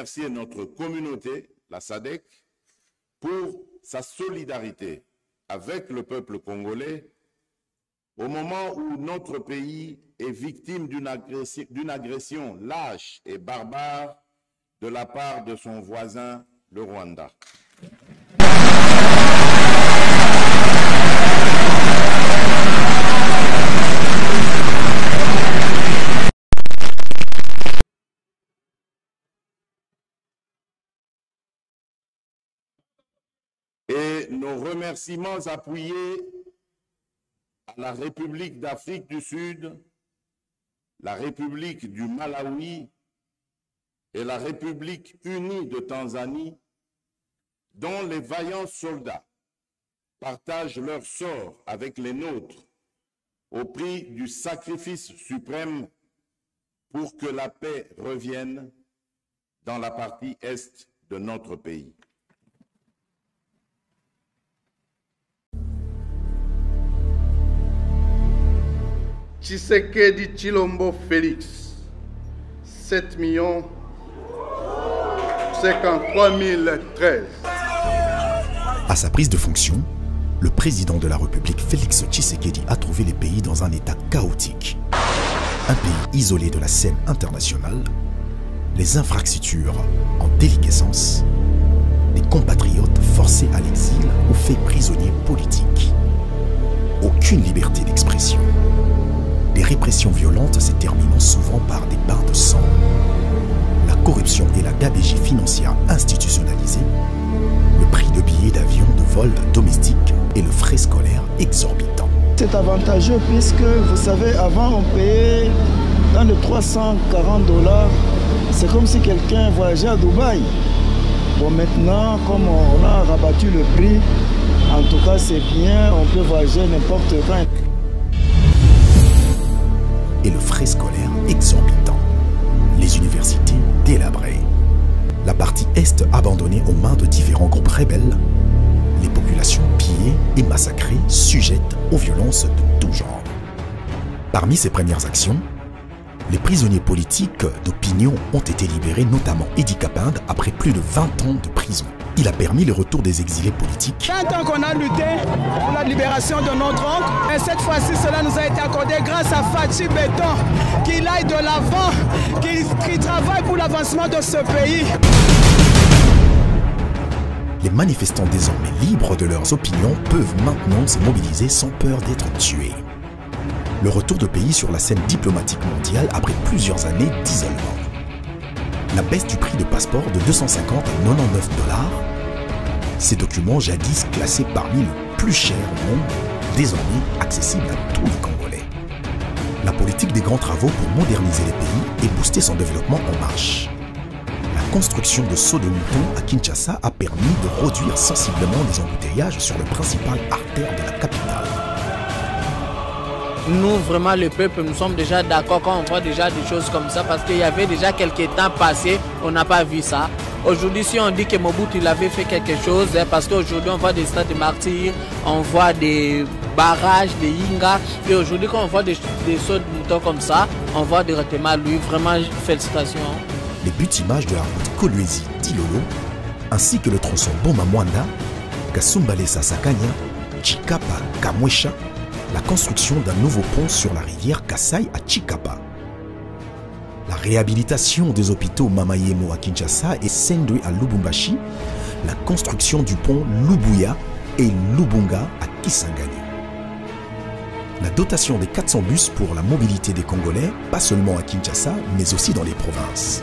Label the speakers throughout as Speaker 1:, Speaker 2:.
Speaker 1: remercier notre communauté, la SADC, pour sa solidarité avec le peuple congolais au moment où notre pays est victime d'une agression lâche et barbare de la part de son voisin, le Rwanda. Et nos remerciements appuyés à la République d'Afrique du Sud, la République du Malawi et la République unie de Tanzanie, dont les vaillants soldats partagent leur sort avec les nôtres au prix du sacrifice suprême pour que la paix revienne dans la partie est de notre pays.
Speaker 2: Tshisekedi Tshilombo Félix, 7 53 013.
Speaker 3: À sa prise de fonction, le président de la République Félix Tshisekedi a trouvé les pays dans un état chaotique. Un pays isolé de la scène internationale, les infrastructures en déliquescence, les compatriotes forcés à l'exil ou faits prisonniers politiques. Aucune liberté d'expression. Les répressions violentes se terminant souvent par des bains de sang. La corruption et la gabegie financière institutionnalisée, le prix de billets d'avion de vol domestique et le frais scolaire exorbitant.
Speaker 4: C'est avantageux puisque, vous savez, avant on payait dans les $340. C'est comme si quelqu'un voyageait à Dubaï. Bon, maintenant, comme on a rabattu le prix, en tout cas c'est bien, on peut voyager n'importe quand.
Speaker 3: Et le frais scolaire exorbitant. Les universités délabrées. La partie Est abandonnée aux mains de différents groupes rebelles. Les populations pillées et massacrées, sujettes aux violences de tout genre. Parmi ces premières actions, les prisonniers politiques d'opinion ont été libérés, notamment Idi Kapinde, après plus de 20 ans de prison. Il a permis le retour des exilés politiques.
Speaker 5: 20 ans qu'on a lutté pour la libération de notre oncle. Et cette fois-ci, cela nous a été accordé grâce à Fatou Béton, qu'il aille de l'avant, qu'il travaille pour l'avancement de ce pays.
Speaker 3: Les manifestants désormais libres de leurs opinions peuvent maintenant se mobiliser sans peur d'être tués. Le retour de pays sur la scène diplomatique mondiale après plusieurs années d'isolement. La baisse du prix de passeport de 250 à 99 $, ces documents jadis classés parmi les plus chers au monde, désormais accessibles à tous les Congolais. La politique des grands travaux pour moderniser les pays et booster son développement en marche. La construction de sauts de mouton à Kinshasa a permis de réduire sensiblement les embouteillages sur le principal artère de la capitale.
Speaker 6: Nous, vraiment, le peuple, nous sommes déjà d'accord quand on voit déjà des choses comme ça, parce qu'il y avait déjà quelques temps passés, on n'a pas vu ça. Aujourd'hui, si on dit que Mobutu il avait fait quelque chose, parce qu'aujourd'hui, on voit des stades de martyrs, on voit des barrages, des yingas, et aujourd'hui, quand on voit des sauts de moutons comme ça, on voit des retements. Lui, vraiment, félicitations.
Speaker 3: Les buts images de la route Kolwezi-Dilolo, ainsi que le tronçon Boma-Mwanda, Kasumbalesa-Sakanya, Chikapa-Kamwesha, la construction d'un nouveau pont sur la rivière Kasai à Chikapa. La réhabilitation des hôpitaux Mamayemo à Kinshasa et Sendwe à Lubumbashi, la construction du pont Lubuya et Lubunga à Kisangani. La dotation des 400 bus pour la mobilité des Congolais, pas seulement à Kinshasa, mais aussi dans les provinces.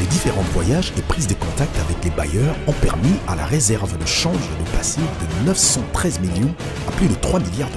Speaker 3: Les différents voyages et prises de contact avec les bailleurs ont permis à la réserve de change de passer de 913 millions à plus de 3 milliards $.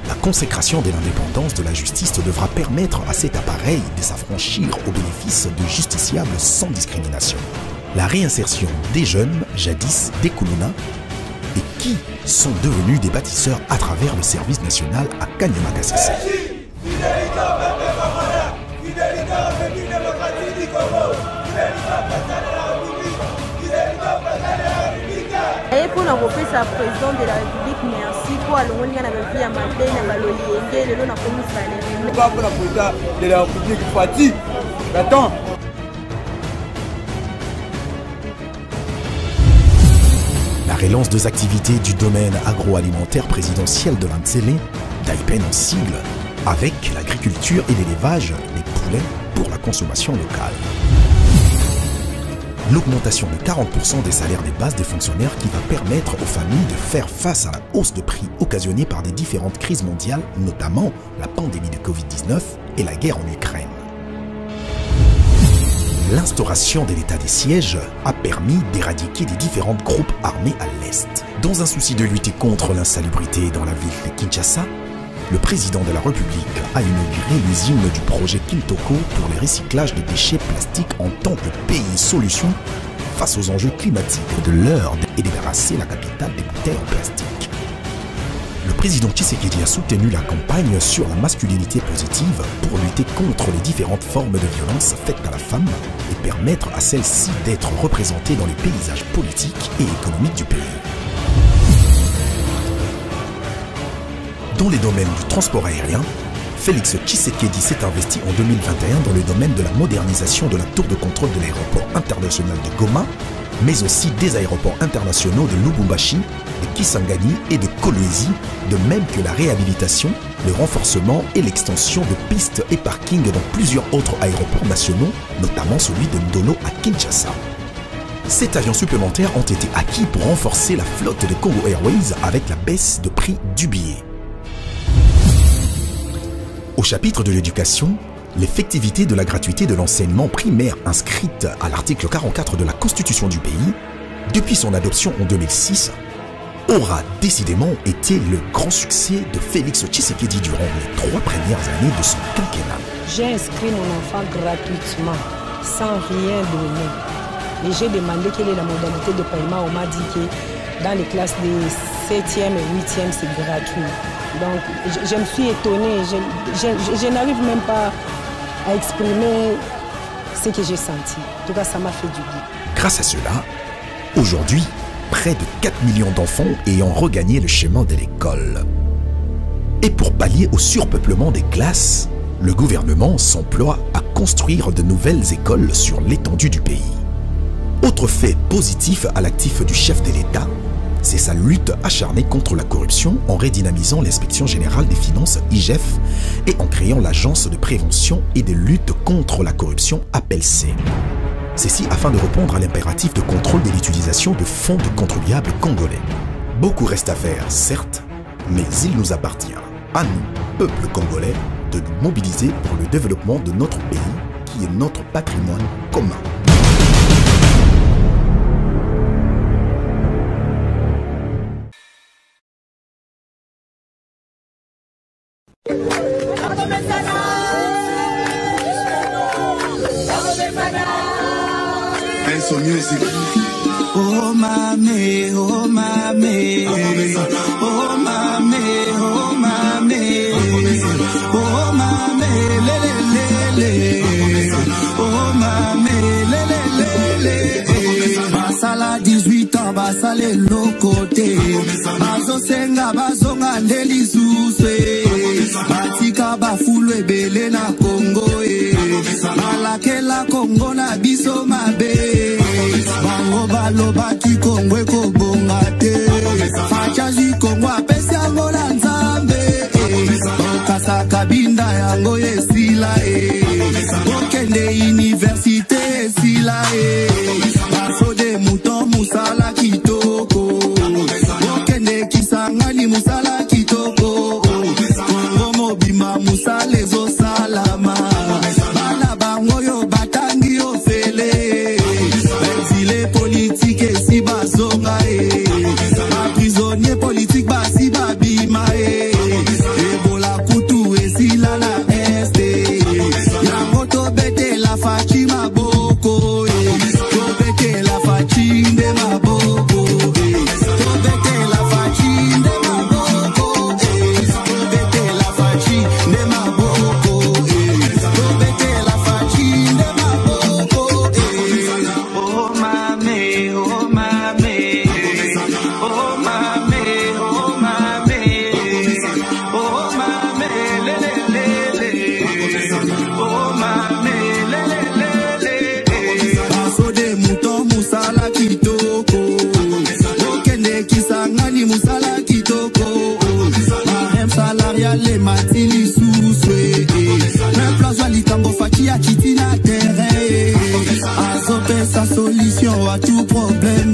Speaker 3: La consécration de l'indépendance de la justice devra permettre à cet appareil de s'affranchir au bénéfice de justiciables sans discrimination. La réinsertion des jeunes, jadis des Kuluna, et qui sont devenus des bâtisseurs à travers le service national à Kanyama-Kasese.
Speaker 7: Et pour l'envoyer sa président de la République, merci pour l'envoyer à la vie à Madeleine, à Malolienge, le nom de la président
Speaker 5: de la République, Fatih, attends.
Speaker 3: relance des activités du domaine agroalimentaire présidentiel de l'Antsele, Daipen en sigle, avec l'agriculture et l'élevage, les poulets pour la consommation locale. L'augmentation de 40% des salaires des bases des fonctionnaires qui va permettre aux familles de faire face à la hausse de prix occasionnée par des différentes crises mondiales, notamment la pandémie de Covid-19 et la guerre en Ukraine. L'instauration de l'état des sièges a permis d'éradiquer les différents groupes armés à l'Est. Dans un souci de lutter contre l'insalubrité dans la ville de Kinshasa, le président de la République a inauguré l'usine du projet Kintoko pour le recyclage des déchets plastiques en tant que pays solution face aux enjeux climatiques de l'heure et débarrasser la capitale des bouteilles en plastique. Le président Tshisekedi a soutenu la campagne sur la masculinité positive pour lutter contre les différentes formes de violence faites à la femme et permettre à celle-ci d'être représentée dans les paysages politiques et économiques du pays. Dans les domaines du transport aérien, Félix Tshisekedi s'est investi en 2021 dans le domaine de la modernisation de la tour de contrôle de l'aéroport international de Goma, mais aussi des aéroports internationaux de Lubumbashi, de Kisangani et de Kolwezi, de même que la réhabilitation, le renforcement et l'extension de pistes et parkings dans plusieurs autres aéroports nationaux, notamment celui de Ndolo à Kinshasa. 7 avions supplémentaires ont été acquis pour renforcer la flotte de Congo Airways avec la baisse de prix du billet. Au chapitre de l'éducation, l'effectivité de la gratuité de l'enseignement primaire inscrite à l'article 44 de la Constitution du pays, depuis son adoption en 2006, aura décidément été le grand succès de Félix Tshisekedi durant les 3 premières années de son quinquennat.
Speaker 8: J'ai inscrit mon enfant gratuitement, sans rien donner. Et j'ai demandé quelle est la modalité de paiement. On m'a dit que dans les classes des 7e et 8e, c'est gratuit. Donc, je me suis étonnée, je n'arrive même pas à exprimer ce que j'ai senti. En tout cas, ça m'a fait du bien.
Speaker 3: Grâce à cela, aujourd'hui, près de 4 millions d'enfants ayant regagné le chemin de l'école. Et pour pallier au surpeuplement des classes, le gouvernement s'emploie à construire de nouvelles écoles sur l'étendue du pays. Autre fait positif à l'actif du chef de l'État, c'est sa lutte acharnée contre la corruption en redynamisant l'inspection générale des finances IGF et en créant l'agence de prévention et de lutte contre la corruption APELC. Ceci afin de répondre à l'impératif de contrôle de l'utilisation de fonds de contribuables congolais. Beaucoup reste à faire, certes, mais il nous appartient, à nous, peuple congolais, de nous mobiliser pour le développement de notre pays qui est notre patrimoine commun.
Speaker 9: Oh mamé, oh mamé, oh mamé, oh mamé, oh mamé, lélé, oh mamé, lélé, basala 18 ans, basale lokote, bazo senga bazonga ndelisuse, batika bafulu ebele na Congo balakela Congo na biso mabe. Bango baloba ki Kongo ekobonga te, fachazi Kongo apesi yango na Nzambe, okasa kabinda yango esila okende universite esila baso de mouton musala kitoko, okende Kisangani musala kitoko, Kongo mobima musala ezosalama, bana bango yo batangi ofele politique si bazonga solution à tout problème.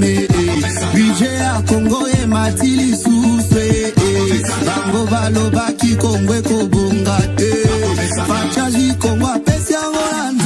Speaker 9: Budget à Congo et Matili souffre. Bango baloba ki Congo ko bonga. Fachaji Congo apesi Angolanda.